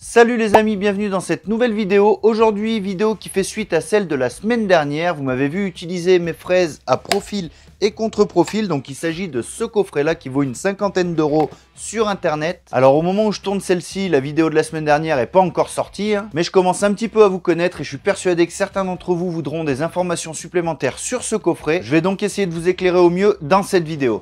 Salut les amis, bienvenue dans cette nouvelle vidéo. Aujourd'hui, vidéo qui fait suite à celle de la semaine dernière. Vous m'avez vu utiliser mes fraises à profil et contre-profil. Donc il s'agit de ce coffret-là qui vaut une cinquantaine d'euros sur internet. Alors au moment où je tourne celle-ci, la vidéo de la semaine dernière n'est pas encore sortie. Mais je commence un petit peu à vous connaître et je suis persuadé que certains d'entre vous voudront des informations supplémentaires sur ce coffret. Je vais donc essayer de vous éclairer au mieux dans cette vidéo.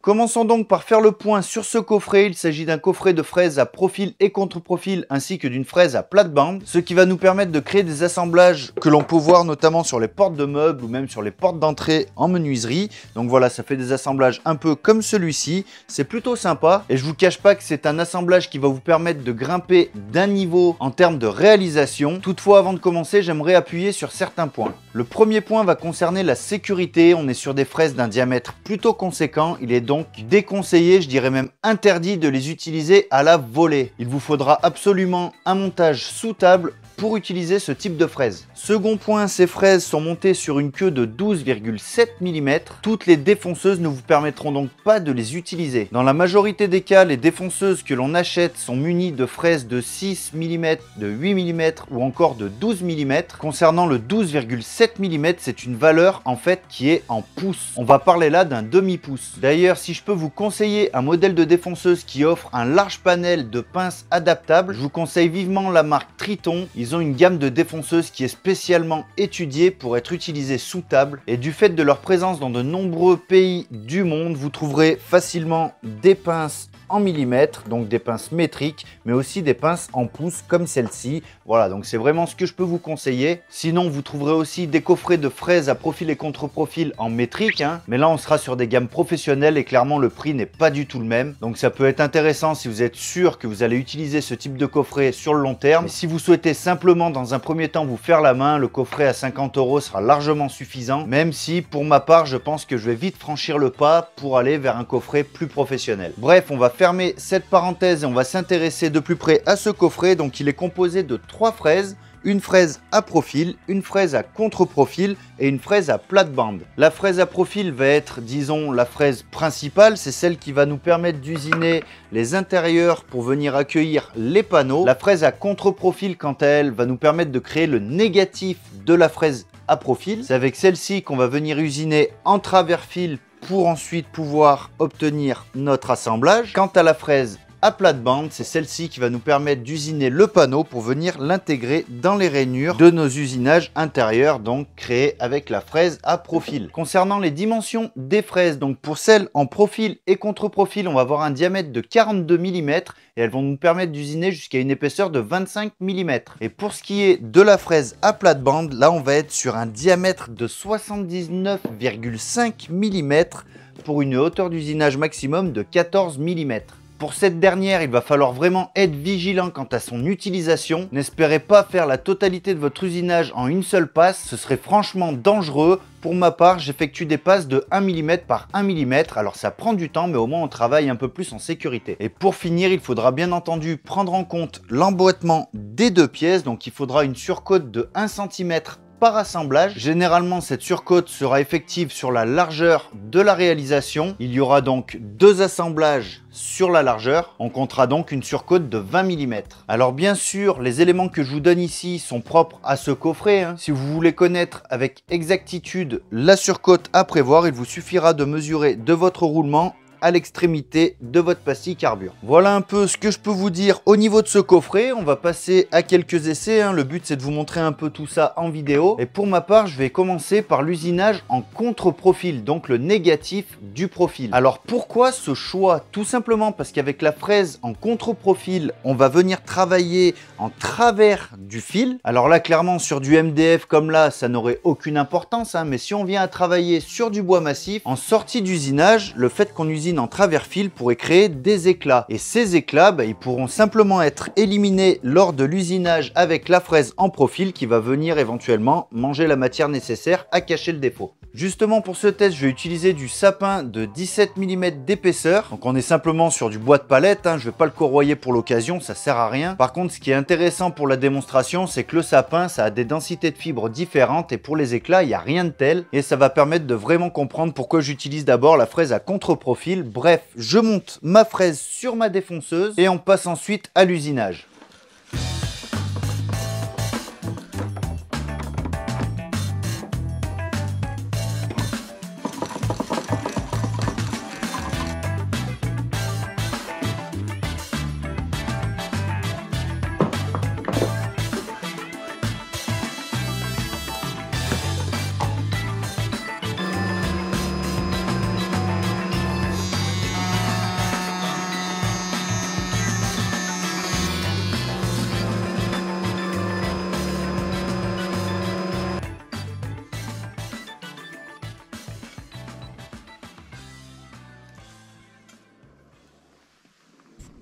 Commençons donc par faire le point sur ce coffret. Il s'agit d'un coffret de fraises à profil et contre-profil ainsi que d'une fraise à plate-bande, ce qui va nous permettre de créer des assemblages que l'on peut voir notamment sur les portes de meubles ou même sur les portes d'entrée en menuiserie. Donc voilà, ça fait des assemblages un peu comme celui-ci. C'est plutôt sympa et je vous cache pas que c'est un assemblage qui va vous permettre de grimper d'un niveau en termes de réalisation. Toutefois, avant de commencer, j'aimerais appuyer sur certains points. Le premier point va concerner la sécurité. On est sur des fraises d'un diamètre plutôt conséquent. Il est donc déconseillé, je dirais même interdit de les utiliser à la volée. Il vous faudra absolument un montage sous table pour utiliser ce type de fraise. Second point, ces fraises sont montées sur une queue de 12,7 mm. Toutes les défonceuses ne vous permettront donc pas de les utiliser. Dans la majorité des cas, les défonceuses que l'on achète sont munies de fraises de 6 mm, de 8 mm ou encore de 12 mm. Concernant le 12,7 mm, c'est une valeur en fait qui est en pouces. On va parler là d'un demi-pouce. D'ailleurs, si je peux vous conseiller un modèle de défonceuse qui offre un large panel de pinces adaptables, je vous conseille vivement la marque Triton. Ils ont une gamme de défonceuses qui est spécialement étudiée pour être utilisée sous table et du fait de leur présence dans de nombreux pays du monde, vous trouverez facilement des pinces en millimètres, donc des pinces métriques, mais aussi des pinces en pouces comme celle-ci. Voilà, donc c'est vraiment ce que je peux vous conseiller. Sinon, vous trouverez aussi des coffrets de fraises à profil et contre-profil en métrique, mais là on sera sur des gammes professionnelles et clairement le prix n'est pas du tout le même. Donc ça peut être intéressant si vous êtes sûr que vous allez utiliser ce type de coffret sur le long terme. Et si vous souhaitez simplement dans un premier temps vous faire la main, le coffret à 50 € sera largement suffisant, même si pour ma part je pense que je vais vite franchir le pas pour aller vers un coffret plus professionnel. Bref, on va fermer cette parenthèse et on va s'intéresser de plus près à ce coffret. Donc il est composé de 3 fraises, une fraise à profil, une fraise à contre-profil et une fraise à plate-bande. La fraise à profil va être, disons, la fraise principale, c'est celle qui va nous permettre d'usiner les intérieurs pour venir accueillir les panneaux. La fraise à contre-profil, quant à elle, va nous permettre de créer le négatif de la fraise à profil. C'est avec celle-ci qu'on va venir usiner en travers fil pour ensuite pouvoir obtenir notre assemblage. Quant à la fraise à plate-bande, c'est celle-ci qui va nous permettre d'usiner le panneau pour venir l'intégrer dans les rainures de nos usinages intérieurs, donc créés avec la fraise à profil. Concernant les dimensions des fraises, donc pour celles en profil et contre-profil, on va avoir un diamètre de 42 mm et elles vont nous permettre d'usiner jusqu'à une épaisseur de 25 mm. Et pour ce qui est de la fraise à plate-bande, là on va être sur un diamètre de 79,5 mm pour une hauteur d'usinage maximum de 14 mm. Pour cette dernière, il va falloir vraiment être vigilant quant à son utilisation. N'espérez pas faire la totalité de votre usinage en une seule passe, ce serait franchement dangereux. Pour ma part, j'effectue des passes de 1 mm par 1 mm, alors ça prend du temps, mais au moins on travaille un peu plus en sécurité. Et pour finir, il faudra bien entendu prendre en compte l'emboîtement des deux pièces, donc il faudra une surcote de 1 cm par assemblage. Généralement, cette surcote sera effective sur la largeur de la réalisation. Il y aura donc 2 assemblages sur la largeur. On comptera donc une surcote de 20 mm. Alors bien sûr, les éléments que je vous donne ici sont propres à ce coffret. Si vous voulez connaître avec exactitude la surcote à prévoir, il vous suffira de mesurer de votre roulement à l'extrémité de votre pastille carbure. Voilà un peu ce que je peux vous dire au niveau de ce coffret. On va passer à quelques essais. Le but, c'est de vous montrer un peu tout ça en vidéo. Et pour ma part, je vais commencer par l'usinage en contre-profil, donc le négatif du profil. Alors pourquoi ce choix? Tout simplement parce qu'avec la fraise en contre-profil, on va venir travailler en travers du fil. Alors là, clairement, sur du MDF comme là, ça n'aurait aucune importance. Mais si on vient à travailler sur du bois massif, en sortie d'usinage, le fait qu'on usine en travers fil pourrait créer des éclats. Et ces éclats, ils pourront simplement être éliminés lors de l'usinage avec la fraise en profil qui va venir éventuellement manger la matière nécessaire à cacher le défaut. Justement pour ce test, je vais utiliser du sapin de 17 mm d'épaisseur. Donc on est simplement sur du bois de palette, hein. Je ne vais pas le corroyer pour l'occasion, ça sert à rien. Par contre, ce qui est intéressant pour la démonstration, c'est que le sapin, ça a des densités de fibres différentes et pour les éclats, il n'y a rien de tel. Et ça va permettre de vraiment comprendre pourquoi j'utilise d'abord la fraise à contre-profil. Bref, je monte ma fraise sur ma défonceuse et on passe ensuite à l'usinage.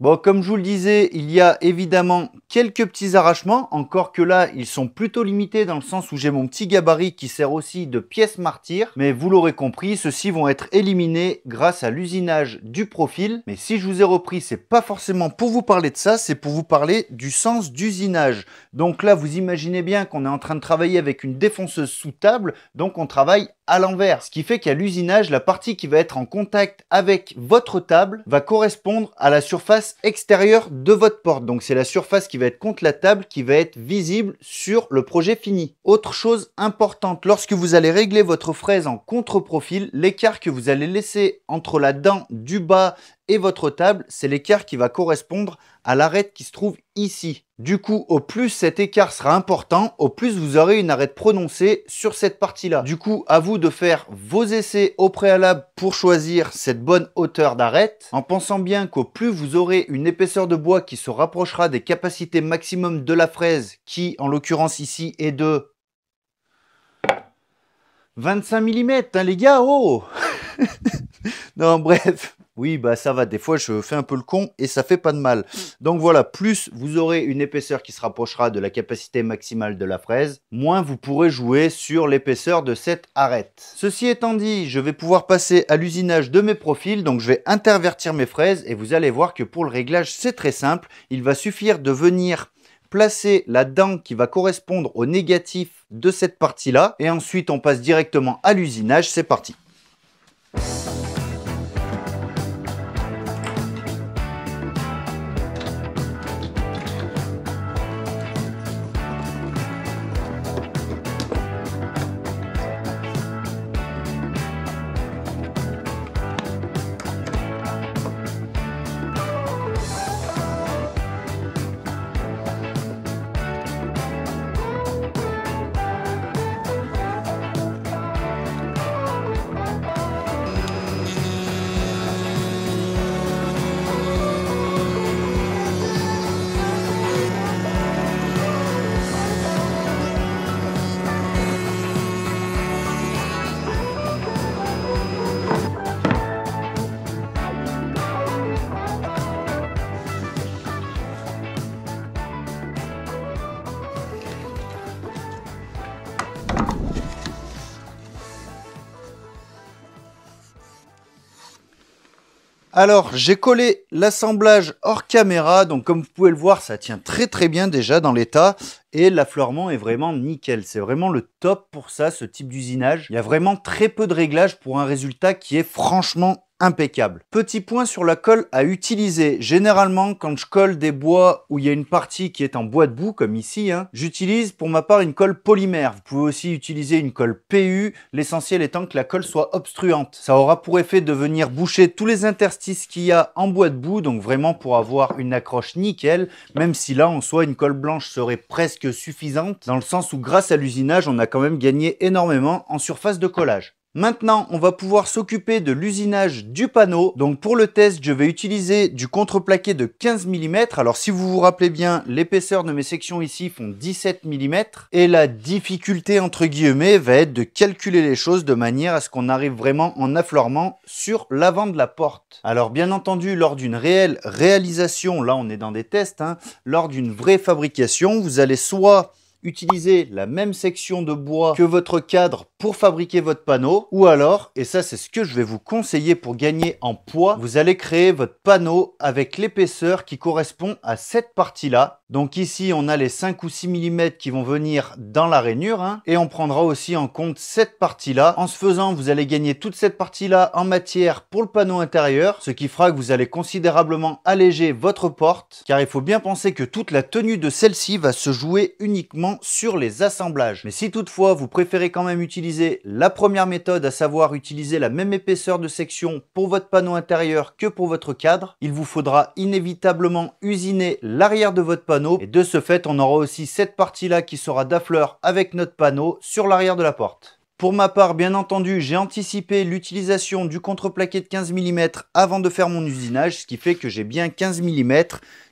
Bon, comme je vous le disais, il y a évidemment quelques petits arrachements, encore que là, ils sont plutôt limités dans le sens où j'ai mon petit gabarit qui sert aussi de pièce martyr. Mais vous l'aurez compris, ceux-ci vont être éliminés grâce à l'usinage du profil. Mais si je vous ai repris, c'est pas forcément pour vous parler de ça, c'est pour vous parler du sens d'usinage. Donc là, vous imaginez bien qu'on est en train de travailler avec une défonceuse sous table, donc on travaille à l'envers. Ce qui fait qu'à l'usinage, la partie qui va être en contact avec votre table va correspondre à la surface extérieure de votre porte. Donc c'est la surface qui va être contre la table qui va être visible sur le projet fini. Autre chose importante, lorsque vous allez régler votre fraise en contre-profil, l'écart que vous allez laisser entre la dent du bas et votre table, c'est l'écart qui va correspondre à l'arête qui se trouve ici. Du coup, au plus cet écart sera important, au plus vous aurez une arête prononcée sur cette partie-là. Du coup, à vous de faire vos essais au préalable pour choisir cette bonne hauteur d'arête, en pensant bien qu'au plus vous aurez une épaisseur de bois qui se rapprochera des capacités maximum de la fraise, qui en l'occurrence ici est de 25 mm, hein, les gars, oh. Non, bref. Oui, bah ça va, des fois je fais un peu le con et ça fait pas de mal. Donc voilà, plus vous aurez une épaisseur qui se rapprochera de la capacité maximale de la fraise, moins vous pourrez jouer sur l'épaisseur de cette arête. Ceci étant dit, je vais pouvoir passer à l'usinage de mes profils, donc je vais intervertir mes fraises et vous allez voir que pour le réglage, c'est très simple. Il va suffire de venir placer la dent qui va correspondre au négatif de cette partie-là et ensuite on passe directement à l'usinage, c'est parti. Alors, j'ai collé l'assemblage hors caméra, donc comme vous pouvez le voir, ça tient très bien déjà dans l'état et l'affleurement est vraiment nickel. C'est vraiment le top pour ça, ce type d'usinage. Il y a vraiment très peu de réglages pour un résultat qui est franchement impeccable. Petit point sur la colle à utiliser. Généralement, quand je colle des bois où il y a une partie qui est en bois de boue, comme ici, hein, j'utilise pour ma part une colle polymère. Vous pouvez aussi utiliser une colle PU, l'essentiel étant que la colle soit obstruante. Ça aura pour effet de venir boucher tous les interstices qu'il y a en bois de boue, donc vraiment pour avoir une accroche nickel, même si là, en soi, une colle blanche serait presque suffisante, dans le sens où grâce à l'usinage, on a quand même gagné énormément en surface de collage. Maintenant, on va pouvoir s'occuper de l'usinage du panneau. Donc pour le test, je vais utiliser du contreplaqué de 15 mm. Alors si vous vous rappelez bien, l'épaisseur de mes sections ici font 17 mm. Et la difficulté entre guillemets va être de calculer les choses de manière à ce qu'on arrive vraiment en affleurement sur l'avant de la porte. Alors bien entendu, lors d'une réelle réalisation, là on est dans des tests, hein, lors d'une vraie fabrication, vous allez soit utilisez la même section de bois que votre cadre pour fabriquer votre panneau. Ou alors, et ça c'est ce que je vais vous conseiller pour gagner en poids, vous allez créer votre panneau avec l'épaisseur qui correspond à cette partie-là. Donc ici, on a les 5 ou 6 mm qui vont venir dans la rainure, hein, et on prendra aussi en compte cette partie-là. En ce faisant, vous allez gagner toute cette partie-là en matière pour le panneau intérieur, ce qui fera que vous allez considérablement alléger votre porte, car il faut bien penser que toute la tenue de celle-ci va se jouer uniquement sur les assemblages. Mais si toutefois, vous préférez quand même utiliser la première méthode, à savoir utiliser la même épaisseur de section pour votre panneau intérieur que pour votre cadre, il vous faudra inévitablement usiner l'arrière de votre panneau, et de ce fait, on aura aussi cette partie-là qui sera d'affleur avec notre panneau sur l'arrière de la porte. Pour ma part, bien entendu, j'ai anticipé l'utilisation du contreplaqué de 15 mm avant de faire mon usinage, ce qui fait que j'ai bien 15 mm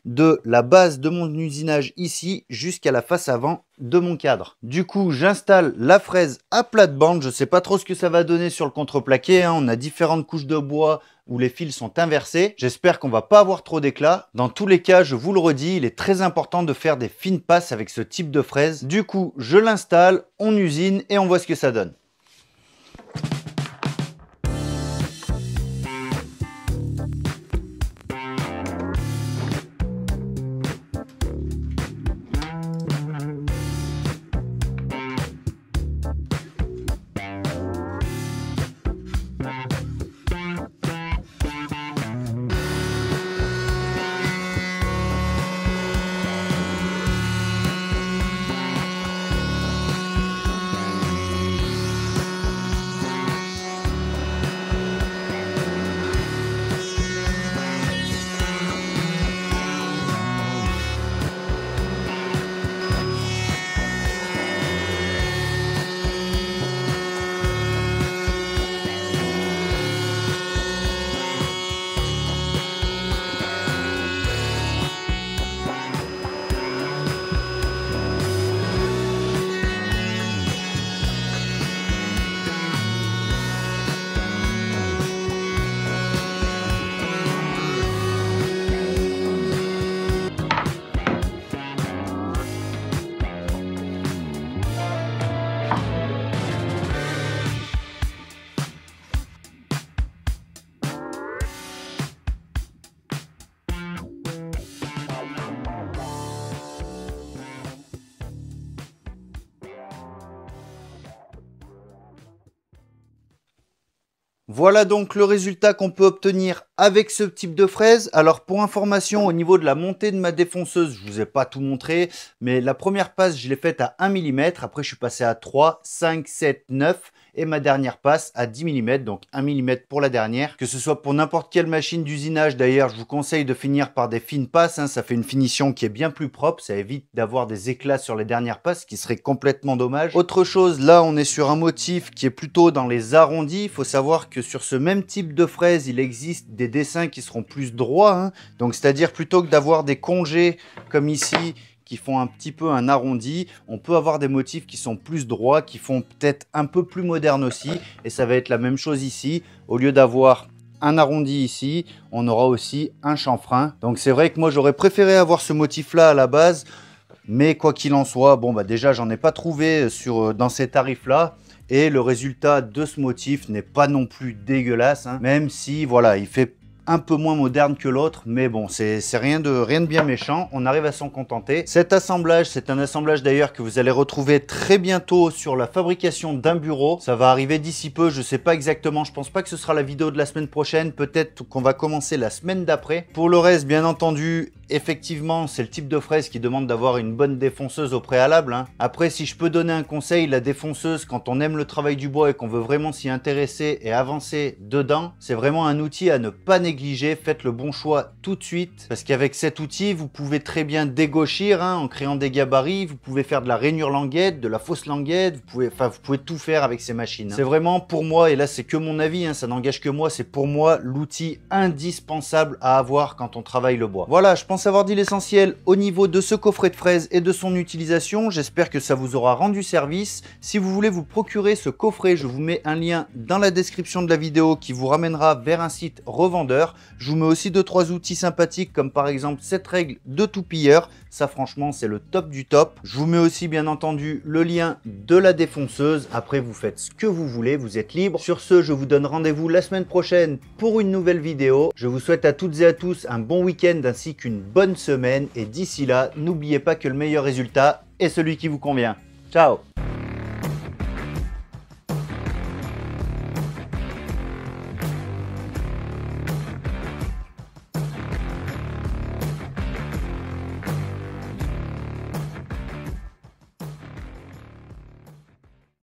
de la base de mon usinage ici jusqu'à la face avant de mon cadre. Du coup, j'installe la fraise à plate-bande. Je ne sais pas trop ce que ça va donner sur le contreplaqué, hein. On a différentes couches de bois où les fils sont inversés. J'espère qu'on va pas avoir trop d'éclat. Dans tous les cas, je vous le redis, il est très important de faire des fines passes avec ce type de fraise. Du coup, je l'installe, on usine et on voit ce que ça donne. Voilà donc le résultat qu'on peut obtenir avec ce type de fraise. Alors pour information, au niveau de la montée de ma défonceuse, je ne vous ai pas tout montré, mais la première passe, je l'ai faite à 1 mm. Après, je suis passé à 3, 5, 7, 9 et ma dernière passe à 10 mm, donc 1 mm pour la dernière. Que ce soit pour n'importe quelle machine d'usinage, d'ailleurs, je vous conseille de finir par des fines passes, hein. Ça fait une finition qui est bien plus propre, ça évite d'avoir des éclats sur les dernières passes, ce qui serait complètement dommage. Autre chose, là, on est sur un motif qui est plutôt dans les arrondis. Il faut savoir que sur ce même type de fraise, il existe des dessins qui seront plus droits, hein. Donc, c'est-à-dire plutôt que d'avoir des congés comme ici, qui font un petit peu un arrondi, on peut avoir des motifs qui sont plus droits, qui font peut-être un peu plus modernes aussi, et ça va être la même chose ici. Au lieu d'avoir un arrondi ici, on aura aussi un chanfrein. Donc c'est vrai que moi j'aurais préféré avoir ce motif là à la base, mais quoi qu'il en soit, bon bah déjà j'en ai pas trouvé dans ces tarifs là. Et le résultat de ce motif n'est pas non plus dégueulasse, hein, même si voilà, il fait un peu moins moderne que l'autre, mais bon, c'est rien de bien méchant, on arrive à s'en contenter. Cet assemblage, c'est un assemblage d'ailleurs que vous allez retrouver très bientôt sur la fabrication d'un bureau. Ça va arriver d'ici peu, je sais pas exactement, je pense pas que ce sera la vidéo de la semaine prochaine, peut-être qu'on va commencer la semaine d'après. Pour le reste, bien entendu, effectivement, c'est le type de fraise qui demande d'avoir une bonne défonceuse au préalable, hein. Après, si je peux donner un conseil, la défonceuse, quand on aime le travail du bois et qu'on veut vraiment s'y intéresser et avancer dedans, c'est vraiment un outil à ne pas négliger. Faites le bon choix tout de suite, parce qu'avec cet outil, vous pouvez très bien dégauchir, hein, en créant des gabarits. Vous pouvez faire de la rainure languette, de la fausse languette, vous pouvez tout faire avec ces machines, hein. C'est vraiment pour moi, et là c'est que mon avis, hein, ça n'engage que moi, c'est pour moi l'outil indispensable à avoir quand on travaille le bois. Voilà, je pense avoir dit l'essentiel au niveau de ce coffret de fraises et de son utilisation. J'espère que ça vous aura rendu service. Si vous voulez vous procurer ce coffret, je vous mets un lien dans la description de la vidéo qui vous ramènera vers un site revendeur. Je vous mets aussi 2-3 outils sympathiques, comme par exemple cette règle de toupilleur. Ça franchement c'est le top du top. Je vous mets aussi bien entendu le lien de la défonceuse. Après vous faites ce que vous voulez, vous êtes libre. Sur ce, je vous donne rendez-vous la semaine prochaine pour une nouvelle vidéo. Je vous souhaite à toutes et à tous un bon week-end ainsi qu'une bonne semaine. Et d'ici là, n'oubliez pas que le meilleur résultat est celui qui vous convient. Ciao!